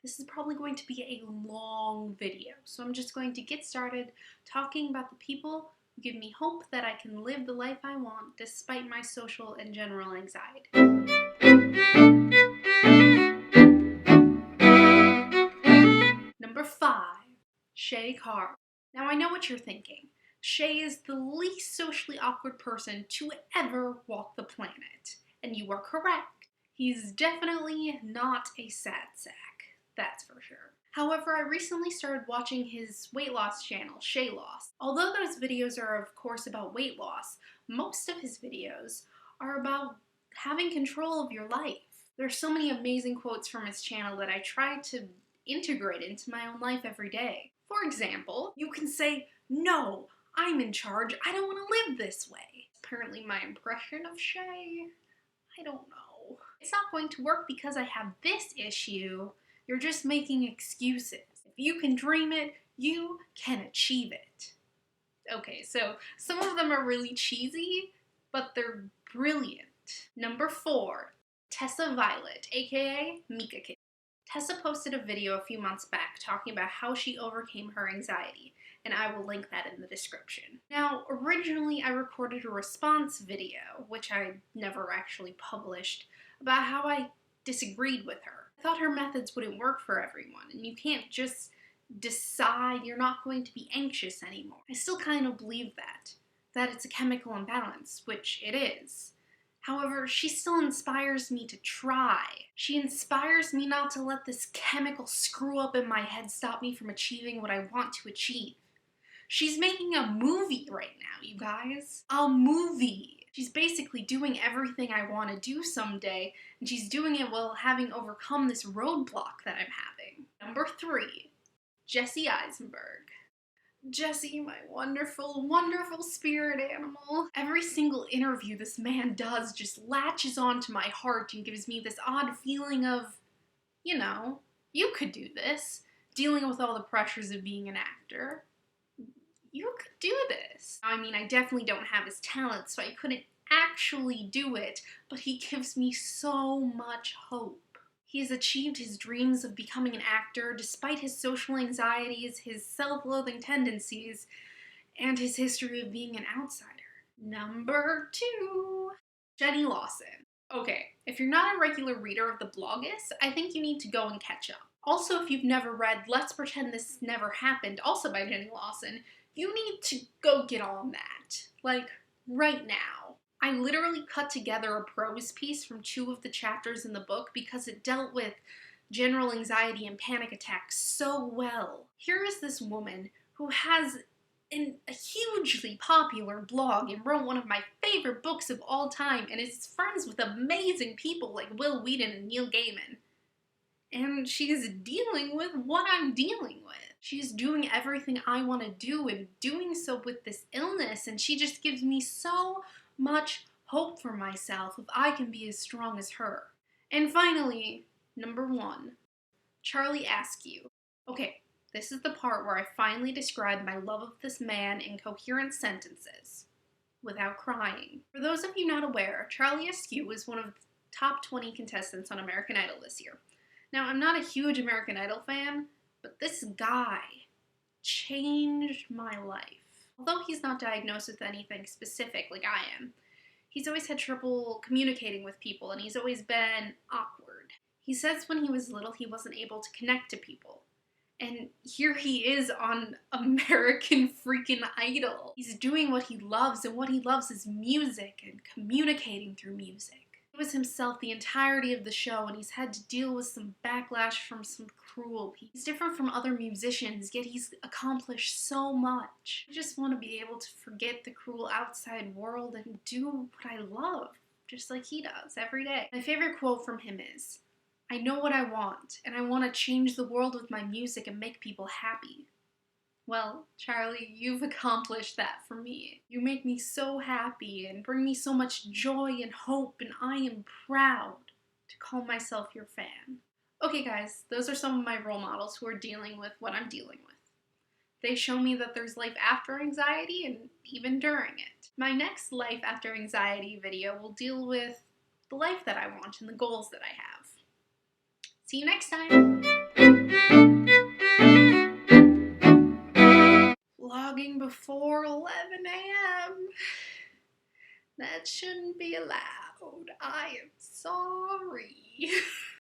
This is probably going to be a long video, so I'm just going to get started talking about the people who give me hope that I can live the life I want despite my social and general anxiety. Number 5, Shay Carr. Now I know what you're thinking. Shay is the least socially awkward person to ever walk the planet. And you are correct. He's definitely not a sad sack, that's for sure. However, I recently started watching his weight loss channel, Shay Loss. Although those videos are of course about weight loss, most of his videos are about having control of your life. There are so many amazing quotes from his channel that I try to integrate into my own life every day. For example, you can say, "No, I'm in charge. I don't want to live this way." Apparently my impression of Shay, I don't know. "It's not going to work because I have this issue. You're just making excuses. If you can dream it, you can achieve it." Okay, so some of them are really cheesy, but they're brilliant. Number 4, Tessa Violet, aka Mika Kid. Tessa posted a video a few months back talking about how she overcame her anxiety, and I will link that in the description. Now, originally I recorded a response video, which I never actually published, about how I disagreed with her. I thought her methods wouldn't work for everyone, and you can't just decide you're not going to be anxious anymore. I still kind of believe that it's a chemical imbalance, which it is. However, she still inspires me to try. She inspires me not to let this chemical screw up in my head stop me from achieving what I want to achieve. She's making a movie right now, you guys. A movie. She's basically doing everything I want to do someday, and she's doing it while having overcome this roadblock that I'm having. Number 3, Jesse Eisenberg. Jesse, my wonderful, wonderful spirit animal. Every single interview this man does just latches onto my heart and gives me this odd feeling of, you could do this. Dealing with all the pressures of being an actor. You could do this. I mean, I definitely don't have his talent, so I couldn't actually do it, but he gives me so much hope. He has achieved his dreams of becoming an actor despite his social anxieties, his self-loathing tendencies, and his history of being an outsider. Number 2, Jenny Lawson. Okay, if you're not a regular reader of the Bloggist, I think you need to go and catch up. Also, if you've never read Let's Pretend This Never Happened, also by Jenny Lawson, you need to go get on that. Like, right now. I literally cut together a prose piece from 2 of the chapters in the book because it dealt with general anxiety and panic attacks so well. Here is this woman who has a hugely popular blog and wrote one of my favorite books of all time and is friends with amazing people like Will Wheaton and Neil Gaiman. And she is dealing with what I'm dealing with. She's doing everything I want to do and doing so with this illness, and she just gives me so much hope for myself if I can be as strong as her. And finally, number 1, Charlie Askew. Okay, this is the part where I finally describe my love of this man in coherent sentences, without crying. For those of you not aware, Charlie Askew was one of the top 20 contestants on American Idol this year. Now, I'm not a huge American Idol fan, but this guy changed my life. Although he's not diagnosed with anything specific like I am, he's always had trouble communicating with people, and he's always been awkward. He says when he was little he wasn't able to connect to people. And here he is on American freaking Idol. He's doing what he loves, and what he loves is music and communicating through music. He was himself the entirety of the show, and he's had to deal with some backlash from some cruel people. He's different from other musicians, yet he's accomplished so much. I just want to be able to forget the cruel outside world and do what I love, just like he does every day. My favorite quote from him is, "I know what I want, and I want to change the world with my music and make people happy." Well, Charlie, you've accomplished that for me. You make me so happy and bring me so much joy and hope, and I am proud to call myself your fan. Okay guys, those are some of my role models who are dealing with what I'm dealing with. They show me that there's life after anxiety and even during it. My next life after anxiety video will deal with the life that I want and the goals that I have. See you next time! jogging before 11 a.m. That shouldn't be allowed. I am sorry.